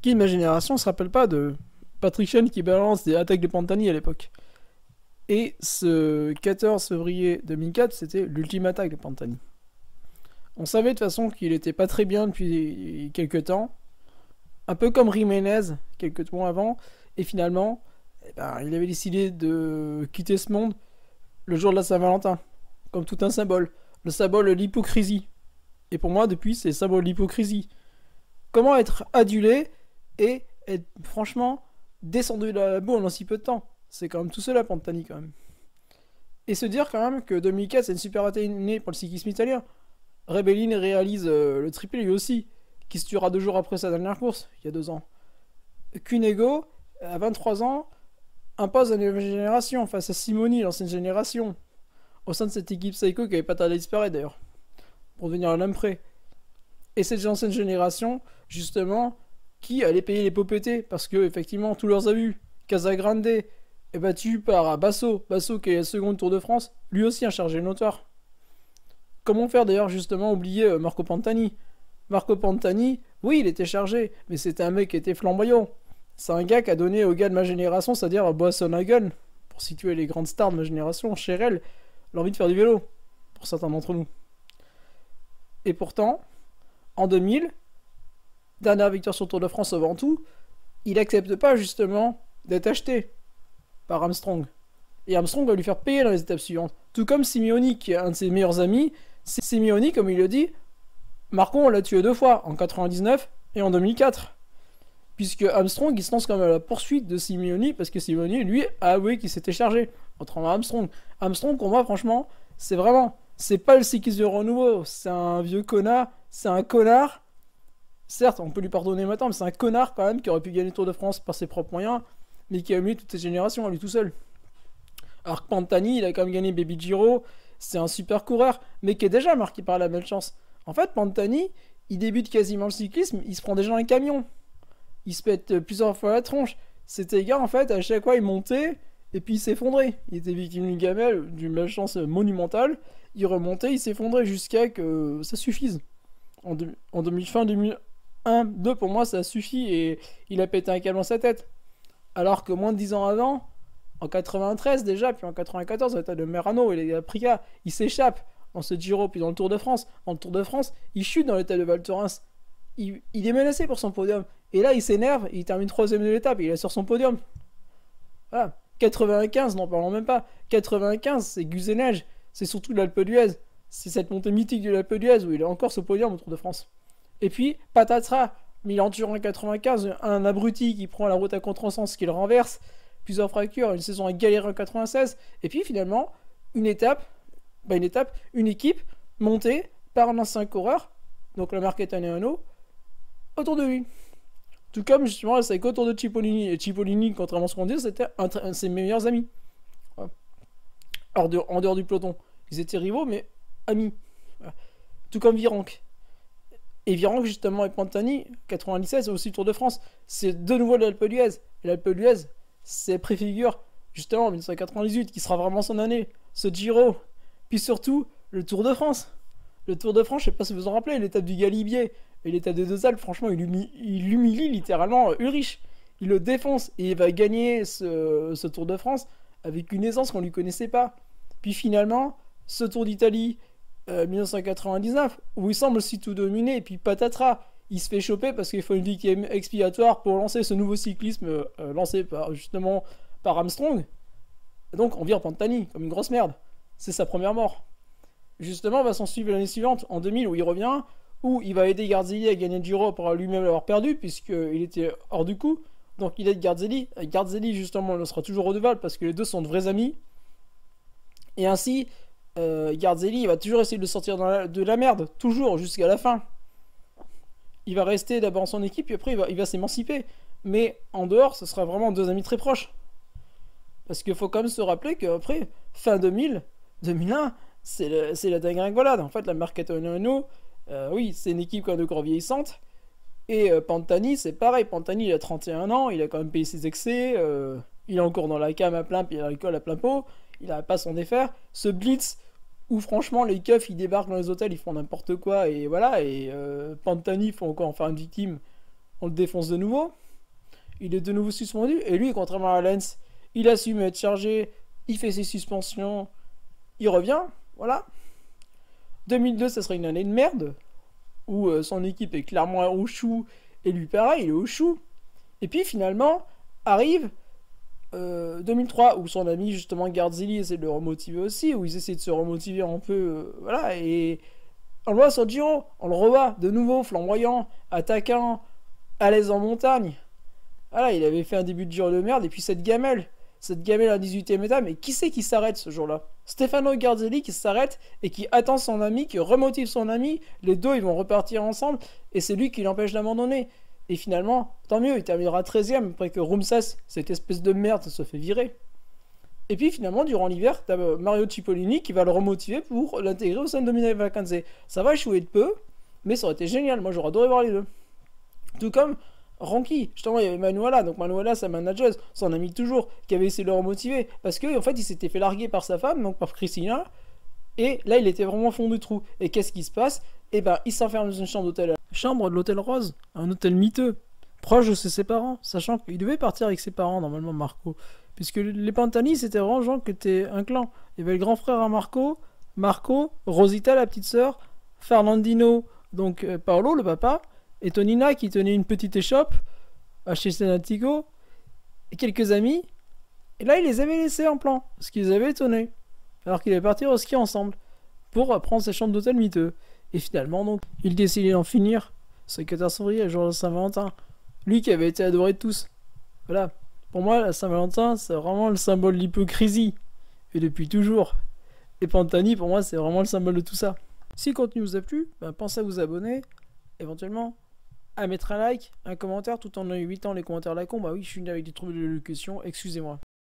Qui de ma génération se rappelle pas de Patrick Chen qui balance des attaques de Pantani à l'époque. Et ce 14 février 2004, c'était l'ultime attaque de Pantani. On savait de toute façon qu'il était pas très bien depuis quelques temps, un peu comme Jiménez quelques mois avant, et finalement, eh ben, il avait décidé de quitter ce monde le jour de la Saint-Valentin, comme tout un symbole, le symbole de l'hypocrisie. Et pour moi, depuis, c'est le symbole de l'hypocrisie. Comment être adulé et être franchement descendu de la boue en si peu de temps? C'est quand même tout cela, Pantani, quand même. Et se dire quand même que 2004, c'est une super année pour le cyclisme italien. Rebellin réalise le triplé lui aussi, qui se tuera 2 jours après sa dernière course, il y a 2 ans. Cunego, à 23 ans, impose la nouvelle génération face à Simoni, l'ancienne génération, au sein de cette équipe Seiko qui avait pas tardé à disparaître d'ailleurs, pour devenir un homme prêt. Et cette ancienne génération, justement, qui allait payer les pots pétés, parce que, effectivement, tous leurs abus, Casagrande est battu par Basso, Basso qui est le second Tour de France, lui aussi un chargé notoire. Comment faire d'ailleurs, justement, oublier Marco Pantani? Marco Pantani, oui, il était chargé, mais c'était un mec qui était flamboyant. C'est un gars qui a donné aux gars de ma génération, c'est-à-dire à Boasson-Hagen, pour situer les grandes stars de ma génération, chez elle, l'envie de faire du vélo, pour certains d'entre nous. Et pourtant, en 2000, dernière victoire sur le Tour de France avant tout, il accepte pas justement d'être acheté par Armstrong. Et Armstrong va lui faire payer dans les étapes suivantes. Tout comme Simeoni, qui est un de ses meilleurs amis. Simeoni, comme il le dit, Marco, on l'a tué 2 fois, en 99 et en 2004. Puisque Armstrong, il se lance comme à la poursuite de Simeoni, parce que Simeoni, lui, a avoué qu'il s'était chargé. Autrement, Armstrong. Armstrong, pour moi, franchement, c'est vraiment... C'est pas le cycliste de renouveau, c'est un vieux connard, c'est un connard. Certes, on peut lui pardonner maintenant, mais c'est un connard quand même qui aurait pu gagner le Tour de France par ses propres moyens, mais qui a mis toute cette génération à lui tout seul. Alors que Pantani, il a quand même gagné Baby Giro, c'est un super coureur, mais qui est déjà marqué par la malchance. En fait, Pantani, il débute quasiment le cyclisme, il se prend déjà un camion. Il se pète plusieurs fois la tronche. C'était gars, en fait, à chaque fois, il montait, et puis il s'effondrait. Il était victime d'une gamelle, d'une malchance monumentale. Il remontait, il s'effondrait jusqu'à que ça suffise. En 2000, fin 2001, 2 pour moi, ça suffit, et il a pété un câble dans sa tête. Alors que moins de 10 ans avant, en 93 déjà, puis en 94, à l'état de Merano, il a pris cas, il s'échappe dans ce Giro, puis dans le Tour de France. Dans le Tour de France, il chute dans l'état de Val Thorens. Il est menacé pour son podium. Et là, il s'énerve, il termine 3ème de l'étape, et il est sur son podium. Voilà. 95, n'en parlons même pas. 95, c'est Guzenege, c'est surtout l'Alpe d'Huez. C'est cette montée mythique de l'Alpe d'Huez où il est encore sur le podium au Tour de France. Et puis, patatras, Milan-Turin 95, un abruti qui prend la route à contresens, qui le renverse, plusieurs fractures, une saison à galérer en 96, et puis finalement, une équipe montée par un ancien coureur, donc la marque Etaneano, autour de lui. Tout comme justement, c'est autour de Cipollini, et Cipollini, contrairement à ce qu'on dit, c'était un de ses meilleurs amis. Voilà. En dehors du peloton. Ils étaient rivaux, mais amis. Voilà. Tout comme Virenque. Et Virenque, justement, avec Pantani, 97, c'est aussi le Tour de France. C'est de nouveau l'Alpe d'Huez. Et l'Alpe d'Huez, c'est préfigure, justement, en 1998, qui sera vraiment son année. Ce Giro. Puis surtout, le Tour de France. Le Tour de France, je sais pas si vous vous en rappelez, l'étape du Galibier et l'étape des Deux Alpes, franchement, il humilie littéralement Ulrich. Il le défonce et il va gagner ce Tour de France avec une aisance qu'on lui connaissait pas. Puis finalement, ce Tour d'Italie 1999, où il semble aussi tout dominer, et puis patatras, il se fait choper parce qu'il faut une victime expiatoire pour lancer ce nouveau cyclisme lancé justement par Armstrong. Et donc on vire Pantani comme une grosse merde. C'est sa première mort. Justement, va s'en suivre l'année suivante, en 2000, où il revient, où il va aider Garzelli à gagner le Giro pour lui-même l'avoir perdu, puisqu'il était hors du coup. Donc il aide Garzelli. Garzelli, justement, il sera toujours redevable parce que les deux sont de vrais amis. Et ainsi, Garzelli, il va toujours essayer de sortir de la merde, toujours, jusqu'à la fin. Il va rester d'abord en son équipe, puis après il va s'émanciper. Mais en dehors, ce sera vraiment 2 amis très proches. Parce qu'il faut quand même se rappeler qu'après, fin 2000, 2001, c'est la dégringolade. En fait, la marque Tonino, oui, c'est une équipe quand même encore vieillissante. Et Pantani, c'est pareil. Pantani, il a 31 ans, il a quand même payé ses excès. Il est encore dans la cam à plein, puis l'alcool à plein pot. Il n'arrive pas à s'en défaire. Ce Blitz, où franchement, les keufs, ils débarquent dans les hôtels, ils font n'importe quoi. Et voilà, et Pantani, il faut encore en faire une victime on le défonce de nouveau. Il est de nouveau suspendu. Et lui, contrairement à Lens, il assume être chargé. Il fait ses suspensions. Il revient. Voilà. 2002, ça sera une année de merde. Où son équipe est clairement au chou. Et lui, pareil, il est au chou. Et puis finalement, arrive 2003, où son ami justement Garzili essaie de le remotiver aussi. Où ils essaient de se remotiver un peu. Voilà. Et on le voit sur Giro. On le revoit de nouveau, flamboyant, attaquant, à l'aise en montagne. Voilà, il avait fait un début de Giro de merde. Et puis cette gamelle à 18ème étape, mais qui c'est qui s'arrête ce jour-là? Stefano Garzelli qui s'arrête et qui attend son ami, qui remotive son ami. Les deux, ils vont repartir ensemble et c'est lui qui l'empêche d'abandonner. Et finalement, tant mieux, il terminera 13ème après que Rumsas, cette espèce de merde, se fait virer. Et puis finalement, durant l'hiver, t'as Mario Cipollini qui va le remotiver pour l'intégrer au sein de Dominik Vacanze. Ça va échouer de peu, mais ça aurait été génial. Moi, j'aurais adoré voir les deux. Tout comme Ronchi, justement, il y avait Manuela, donc Manuela, sa manageuse, son ami toujours, qui avait essayé de le remotiver, parce que en fait, il s'était fait larguer par sa femme, donc par Christina, et là, il était vraiment au fond du trou. Et qu'est-ce qui se passe? Eh ben, il s'enferme dans une chambre d'hôtel, chambre de l'hôtel Rose, un hôtel miteux, proche de ses parents, sachant qu'il devait partir avec ses parents, normalement, Marco, puisque les Pantani, c'était vraiment gens qui étaient un clan. Il y avait le grand frère à Marco, Rosita, la petite sœur, Fernandino, donc Paolo, le papa, et Tonina qui tenait une petite échoppe chez Senatico, et quelques amis. Et là, il les avait laissés en plan, ce qui les avait étonnés. Alors qu'il est parti au ski ensemble, pour prendre ses chambres d'hôtel miteux. Et finalement, donc, il décidait d'en finir, ce 14 février, le jour de Saint-Valentin. Lui qui avait été adoré de tous. Voilà. Pour moi, la Saint-Valentin, c'est vraiment le symbole de l'hypocrisie. Et depuis toujours. Et Pantani, pour moi, c'est vraiment le symbole de tout ça. Si le contenu vous a plu, pensez à vous abonner, éventuellement à mettre un like, un commentaire, tout en évitant les commentaires à la con. Bah oui, je suis venu avec des troubles de locution, excusez-moi.